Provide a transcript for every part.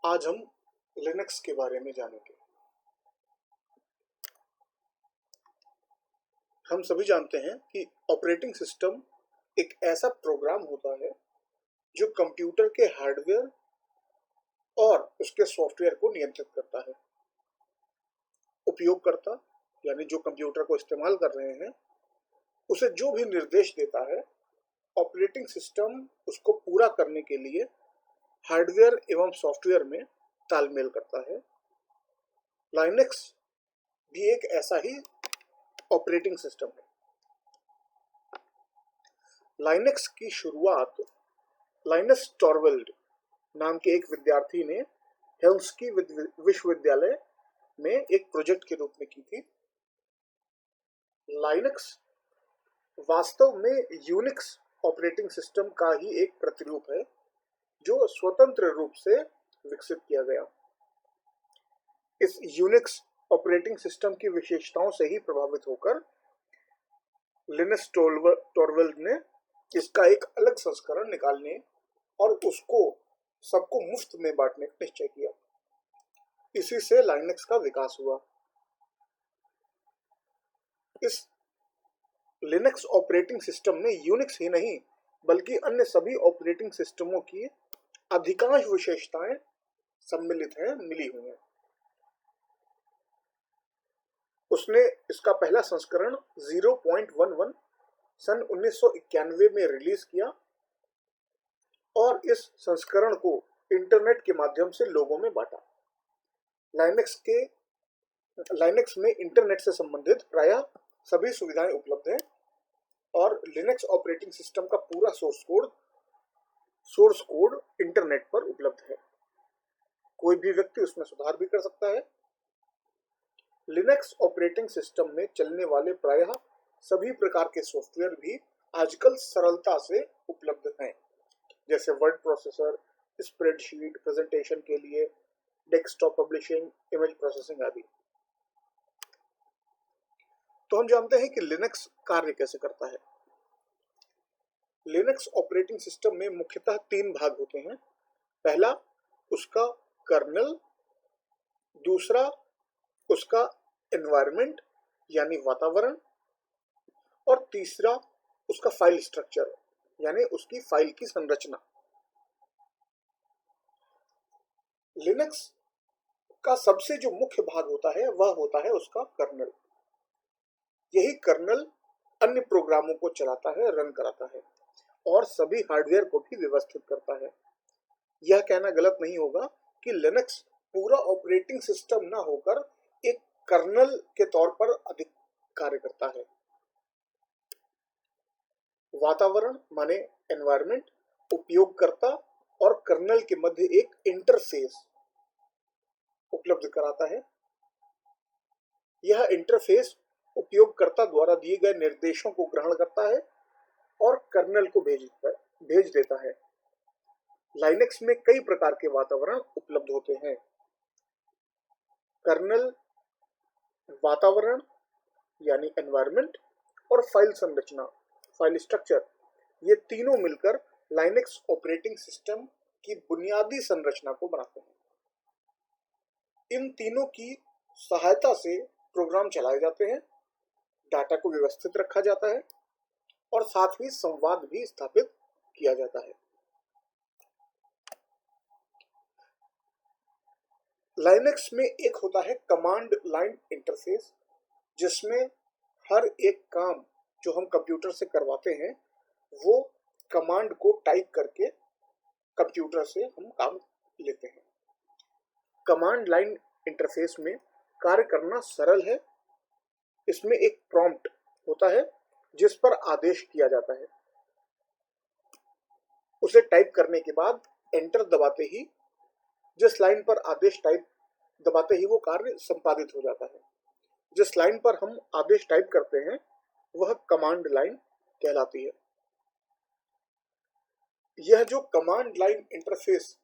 आज हम लिनक्स के बारे में जानेंगे। हम सभी जानते हैं कि ऑपरेटिंग सिस्टम एक ऐसा प्रोग्राम होता है जो कंप्यूटर के हार्डवेयर और उसके सॉफ्टवेयर को नियंत्रित करता है। उपयोगकर्ता यानी जो कंप्यूटर को इस्तेमाल कर रहे हैं, उसे जो भी निर्देश देता है, ऑपरेटिंग सिस्टम उसको पूरा करने के लिए हार्डवेयर एवं सॉफ्टवेयर में तालमेल करता है। लाइनक्स भी एक ऐसा ही ऑपरेटिंग सिस्टम है। लाइनक्स की शुरुआत लाइनस टॉरवेल्ड नाम के एक विद्यार्थी ने हेल्सिंकी विश्वविद्यालय में एक प्रोजेक्ट के रूप में की थी। लाइनक्स वास्तव में यूनिक्स ऑपरेटिंग सिस्टम का ही एक प्रतिरूप है जो स्वतंत्र रूप से विकसित किया गया। इस यूनिक्स ऑपरेटिंग सिस्टम की विशेषताओं से ही प्रभावित होकर लिनस टॉरवेल्ड ने इसका एक अलग संस्करण निकालने और उसको सबको मुफ्त में बांटने का निश्चय किया। इसी से लाइनक्स का विकास हुआ। इस लिनक्स ऑपरेटिंग सिस्टम में यूनिक्स ही नहीं बल्कि अन्य सभी ऑपरेटिंग सिस्टमों की अधिकांश विशेषताएं सम्मिलित हैं, मिली हुई हैं। उसने इसका पहला संस्करण 0.11 सन 1991 में रिलीज किया और इस संस्करण को इंटरनेट के माध्यम से लोगों में बांटा। लाइनक्स में इंटरनेट से संबंधित प्रायः सभी सुविधाएं उपलब्ध हैं और लिनक्स ऑपरेटिंग सिस्टम का पूरा सोर्स कोड इंटरनेट पर उपलब्ध है। कोई भी व्यक्ति उसमें सुधार भी कर सकता है। लिनक्स ऑपरेटिंग सिस्टम में चलने वाले प्रायः सभी प्रकार के सॉफ्टवेयर भी आजकल सरलता से उपलब्ध हैं, जैसे वर्ड प्रोसेसर, स्प्रेडशीट, प्रेजेंटेशन के लिए, डेस्कटॉप पब्लिशिंग, इमेज प्रोसेसिंग आदि। तो हम जानते हैं कि लिनक्स कार्य कैसे करता है। लिनक्स ऑपरेटिंग सिस्टम में मुख्यतः 3 भाग होते हैं। पहला उसका कर्नेल, दूसरा उसका एनवायरनमेंट यानी वातावरण, और तीसरा उसका फाइल स्ट्रक्चर यानी उसकी फाइल की संरचना। लिनक्स का सबसे जो मुख्य भाग होता है वह होता है उसका कर्नेल। यही कर्नेल अन्य प्रोग्रामों को चलाता है, रन कराता है और सभी हार्डवेयर को भी व्यवस्थित करता है। यह कहना गलत नहीं होगा कि लिनक्स पूरा ऑपरेटिंग सिस्टम ना होकर एक कर्नेल के तौर पर अधिक कार्य करता है। वातावरण माने एनवायरनमेंट उपयोगकर्ता और कर्नेल के मध्य एक इंटरफेस उपलब्ध कराता है। यह इंटरफेस उपयोगकर्ता द्वारा दिए गए निर्देशों को ग्रहण करता है और कर्नेल को भेज देता है। लाइनक्स में कई प्रकार के वातावरण उपलब्ध होते हैं। कर्नेल, वातावरण यानी एनवायरनमेंट और फाइल संरचना, फाइल स्ट्रक्चर, ये तीनों मिलकर लाइनक्स ऑपरेटिंग सिस्टम की बुनियादी संरचना को बनाते हैं। इन तीनों की सहायता से प्रोग्राम चलाए जाते हैं, डाटा को व्यवस्थित रखा जाता है और साथ ही संवाद भी स्थापित किया जाता है। लाइनक्स में एक होता है कमांड लाइन इंटरफेस, जिसमें हर एक काम जो हम कंप्यूटर से करवाते हैं वो कमांड को टाइप करके कंप्यूटर से हम काम लेते हैं। कमांड लाइन इंटरफेस में कार्य करना सरल है। इसमें एक प्रॉम्प्ट होता है जिस पर आदेश किया जाता है। उसे टाइप करने के बाद एंटर दबाते ही जिस लाइन पर आदेश टाइप दबाते ही वो कार्य संपादित हो जाता है। जिस लाइन पर हम आदेश टाइप करते हैं वह कमांड लाइन कहलाती है। यह जो कमांड लाइन इंटरफेस,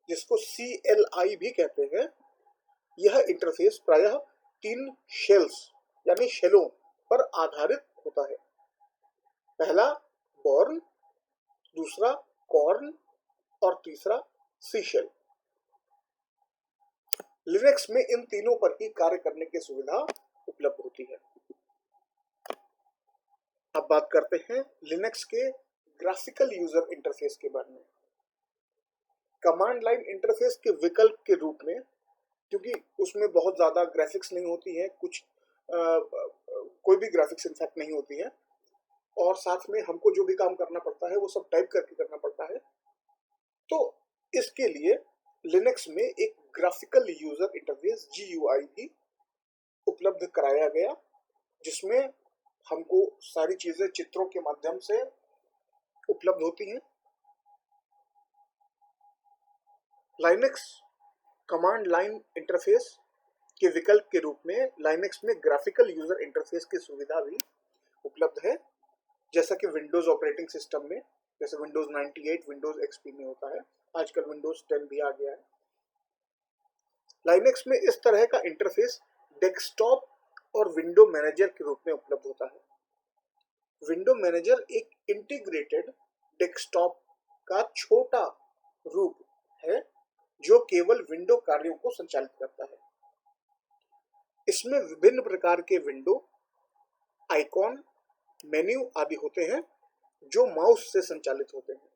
जिसको CLI भी कहते हैं, यह इंटरफेस प्रायः 3 शेल्स यानी शेलों पर आधारित होता है। पहला बॉर्न, दूसरा कॉर्न और तीसरा सी शेल। लिनक्स में इन तीनों पर ही कार्य करने की सुविधा उपलब्ध होती है। अब बात करते हैं लिनक्स के ग्राफिकल यूजर इंटरफेस के बारे में। कमांड लाइन इंटरफेस के विकल्प के रूप में, क्योंकि उसमें बहुत ज़्यादा ग्राफिक्स नहीं होती है, कोई भी ग्राफिक्स इनफैक्ट नहीं होती है, और साथ में हमको जो भी काम करना पड़ता है वो सब टाइप करके करना पड़ता है, तो इसके लिए लिनक्स में एक ग्राफिकल यूजर इंटरफेस GUI भी उपलब्ध कराया गया, जिसमें हमको सारी चीजें चित्रों के माध्यम से उपलब्ध होती हैं। लाइनक्स कमांड लाइन इंटरफेस के विकल्प के रूप में लाइनक्स में ग्राफिकल यूजर इंटरफेस की सुविधा भी उपलब्ध है, जैसा कि विंडोज ऑपरेटिंग सिस्टम में, जैसे विंडोज 98 विंडोज XP में होता है, आजकल विंडोज 10 भी आ गया है। लाइनक्स में इस तरह का इंटरफेस डेस्कटॉप और विंडो मैनेजर के रूप में उपलब्ध होता है। विंडो मैनेजर एक इंटीग्रेटेड डेस्कटॉप का छोटा रूप है जो केवल विंडो कार्यों को संचालित करता है। इसमें विभिन्न प्रकार के विंडो, आइकॉन, मेन्यू आदि होते हैं जो माउस से संचालित होते हैं।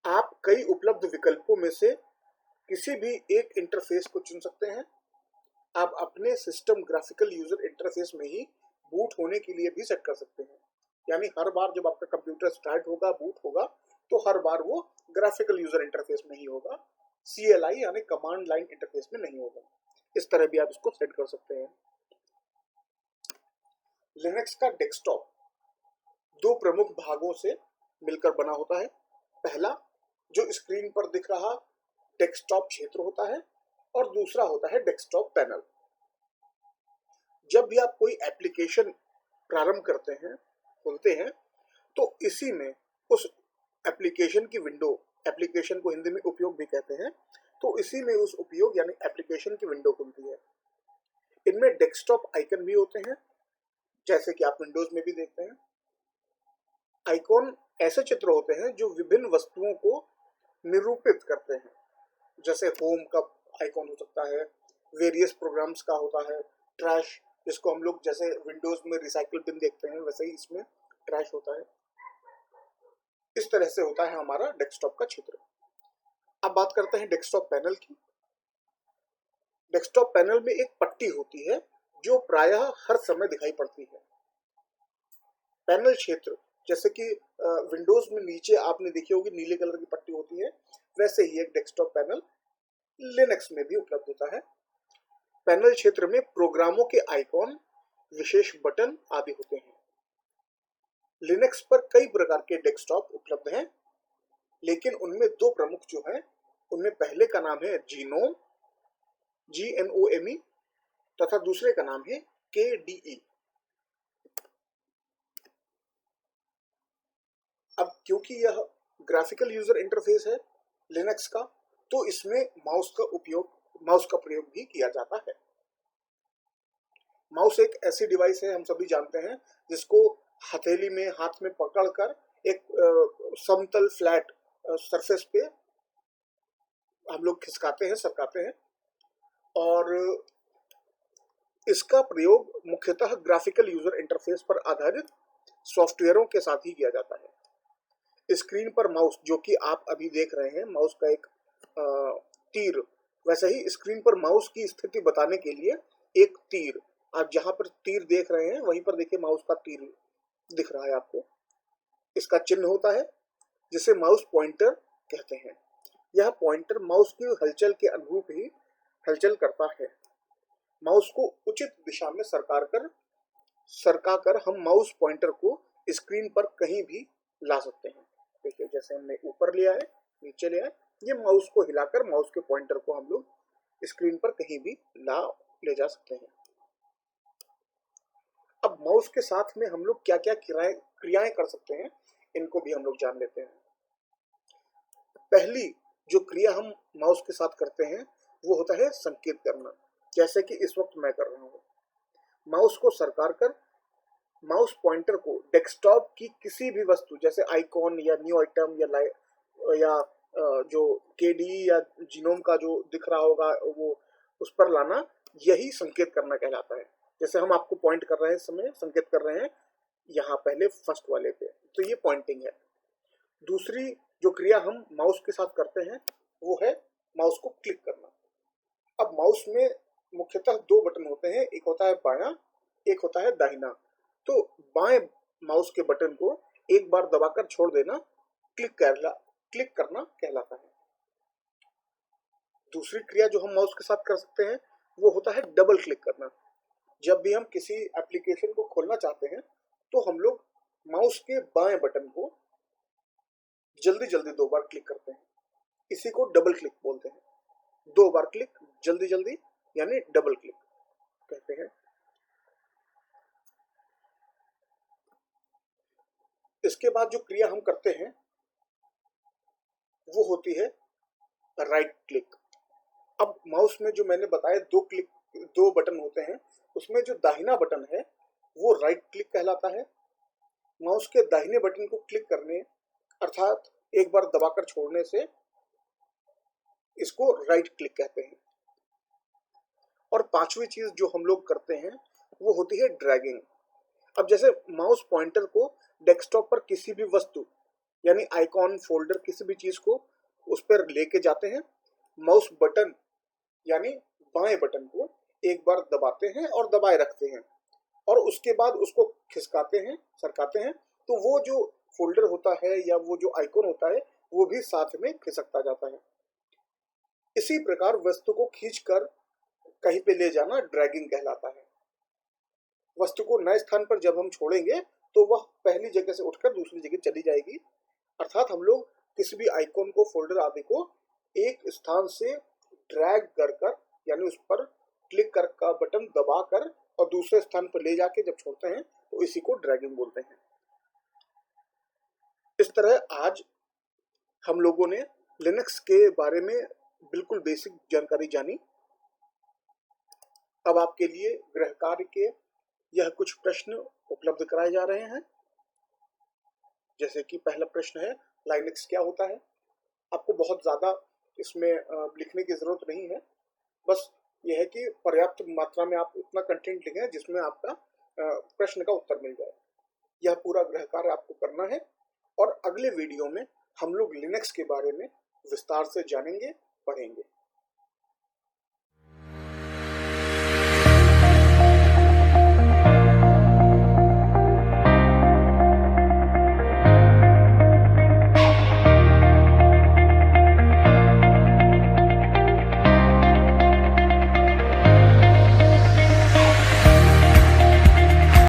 आप कई उपलब्ध विकल्पों में से किसी भी एक इंटरफेस को चुन सकते हैं। आप अपने सिस्टम ग्राफिकल यूजर इंटरफेस में ही बूट होने के लिए भी सेट कर सकते हैं, यानी हर बार जब आपका कंप्यूटर स्टार्ट होगा, बूट होगा, तो हर बार वो ग्राफिकल यूजर इंटरफेस में ही होगा, CLI यानी कमांड लाइन इंटरफेस में नहीं होगा। इस तरह भी आप इसको सेट कर सकते हैं। लिनक्स का डेस्कटॉप दो प्रमुख भागों से मिलकर बना होता है। पहला, जो स्क्रीन पर दिख रहा डेस्कटॉप क्षेत्र होता है, और दूसरा होता है डेस्कटॉप पैनल। जब भी आप कोई एप्लीकेशन प्रारंभ करते हैं, खोलते हैं, तो इसी में उस एप्लीकेशन की विंडो, एप्लीकेशन को हिंदी में उपयोग भी कहते हैं, तो इसी में उस उपयोग यानी एप्लीकेशन की विंडो खुलती है। इनमें डेस्कटॉप आइकन भी होते हैं, जैसे कि आप विंडोज में भी देखते हैं। आइकॉन ऐसे चित्र होते हैं जो विभिन्न वस्तुओं को निरूपित करते हैं, जैसे होम का आइकॉन हो सकता है, वेरियस प्रोग्राम्स का होता है, ट्रैश, जिसको हम लोग जैसे विंडोज में रिसाइकिल बिन देखते हैं वैसे ही इसमें ट्रैश होता है। इस तरह से होता है हमारा डेस्कटॉप का क्षेत्र। अब बात करते हैं डेस्कटॉप पैनल की। डेस्कटॉप पैनल में एक पट्टी होती है जो प्रायः हर समय दिखाई पड़ती है। पैनल क्षेत्र, जैसे कि विंडोज में नीचे आपने देखी होगी नीले कलर की पट्टी होती है, वैसे ही एक डेस्कटॉप पैनल लिनक्स में भी उपलब्ध होता है। पैनल क्षेत्र में प्रोग्रामों के आइकॉन, विशेष बटन आदि होते हैं। लिनक्स पर कई प्रकार के डेस्कटॉप उपलब्ध हैं, लेकिन उनमें दो प्रमुख जो हैं, उनमें पहले का नाम है जीनोम, GNOME, तथा दूसरे का नाम है KDE। अब क्योंकि यह ग्राफिकल यूजर इंटरफेस है लिनक्स का, तो इसमें माउस का प्रयोग भी किया जाता है। माउस एक ऐसी डिवाइस है, हम सभी जानते हैं, जिसको हथेली में, हाथ में पकड़कर एक समतल फ्लैट सरफेस पे हम लोग खिसकाते हैं, सरकाते हैं, और इसका प्रयोग मुख्यतः ग्राफिकल यूजर इंटरफेस पर आधारित सॉफ्टवेयरों के साथ ही किया जाता है। स्क्रीन पर माउस, जो कि आप अभी देख रहे हैं, माउस का एक तीर, वैसे ही स्क्रीन पर माउस की स्थिति बताने के लिए एक तीर, आप जहां पर तीर देख रहे हैं वहीं पर देखिए माउस का तीर दिख रहा है आपको, इसका चिन्ह होता है, जिसे माउस पॉइंटर कहते हैं। यह पॉइंटर माउस की हलचल के अनुरूप ही हलचल करता है। माउस को उचित दिशा में सरकाकर हम माउस पॉइंटर को स्क्रीन पर कहीं भी ला सकते हैं। देखिए, जैसे हमने ऊपर लिया है, नीचे लिया है, ये माउस को हिलाकर माउस के पॉइंटर को हम लोग स्क्रीन पर कहीं भी ले जा सकते हैं। अब माउस के साथ में हम लोग क्या क्या क्रियाएं कर सकते हैं, इनको भी हम लोग जान लेते हैं। पहली जो क्रिया हम माउस के साथ करते हैं वो होता है संकेत करना, जैसे कि इस वक्त मैं कर रहा हूँ। माउस को सरकार कर माउस पॉइंटर को डेस्कटॉप की किसी भी वस्तु, जैसे आइकॉन या न्यू आइटम या जो केडी या जीनोम का जो दिख रहा होगा वो उस पर लाना, यही संकेत करना कहलाता है। जैसे हम आपको पॉइंट कर रहे हैं, इस समय संकेत कर रहे हैं यहाँ पहले फर्स्ट वाले पे, तो ये पॉइंटिंग है। दूसरी जो क्रिया हम माउस के साथ करते हैं वो है माउस को क्लिक करना। अब माउस में मुख्यतः दो बटन होते हैं, एक होता है बायां, एक होता है दाहिना। तो बाएं माउस के बटन को एक बार दबाकर छोड़ देना क्लिक करना कहलाता है। दूसरी क्रिया जो हम माउस के साथ कर सकते हैं वो होता है डबल क्लिक करना। जब भी हम किसी एप्लीकेशन को खोलना चाहते हैं तो हम लोग माउस के बाएं बटन को जल्दी जल्दी दो बार क्लिक करते हैं, इसी को डबल क्लिक बोलते हैं। दो बार क्लिक जल्दी जल्दी यानी डबल क्लिक कहते हैं। इसके बाद जो क्रिया हम करते हैं वो होती है राइट क्लिक। अब माउस में जो मैंने बताया दो बटन होते हैं, उसमें जो दाहिना बटन है वो राइट क्लिक कहलाता है। माउस के दाहिने बटन को क्लिक करने अर्थात एक बार दबाकर छोड़ने से इसको राइट क्लिक कहते हैं। और पांचवी चीज जो हम लोग करते हैं वो होती है ड्रैगिंग। अब जैसे माउस पॉइंटर को डेस्कटॉप पर किसी भी वस्तु यानी आइकॉन, फोल्डर, किसी भी चीज को उस पर लेके जाते हैं, माउस बटन यानी बाएं बटन को एक बार दबाते हैं और दबाए रखते हैं और उसके बाद उसको खिसकाते हैं, सरकाते हैं, तो वो जो फोल्डर होता है या वो जो आइकॉन होता है वो भी साथ में खिसकता जाता है। इसी प्रकार वस्तु को खींचकर कहीं पे ले जाना ड्रैगिंग कहलाता है। वस्तु को नए स्थान पर जब हम छोड़ेंगे तो वह पहली जगह से उठकर दूसरी जगह चली जाएगी। अर्थात हम लोग किसी भी आइकॉन को, फोल्डर आदि को एक स्थान से ड्रैग कर यानी उस पर क्लिक कर का बटन दबाकर और दूसरे स्थान पर ले जाके जब छोड़ते हैं तो इसी को ड्रैगिंग बोलते हैं। इस तरह आज हम लोगों ने लिनक्स के बारे में बिल्कुल बेसिक जानकारी जानी। अब आपके लिए गृह कार्य के यह कुछ प्रश्न उपलब्ध कराए जा रहे हैं। जैसे कि पहला प्रश्न है, लाइनक्स क्या होता है? आपको बहुत ज़्यादा इसमें लिखने की ज़रूरत नहीं है, बस यह है कि पर्याप्त मात्रा में आप उतना कंटेंट लिखें जिसमें आपका प्रश्न का उत्तर मिल जाए। यह पूरा गृह कार्य आपको करना है और अगले वीडियो में हम लोग लिनक्स के बारे में विस्तार से जानेंगे, पढ़ेंगे।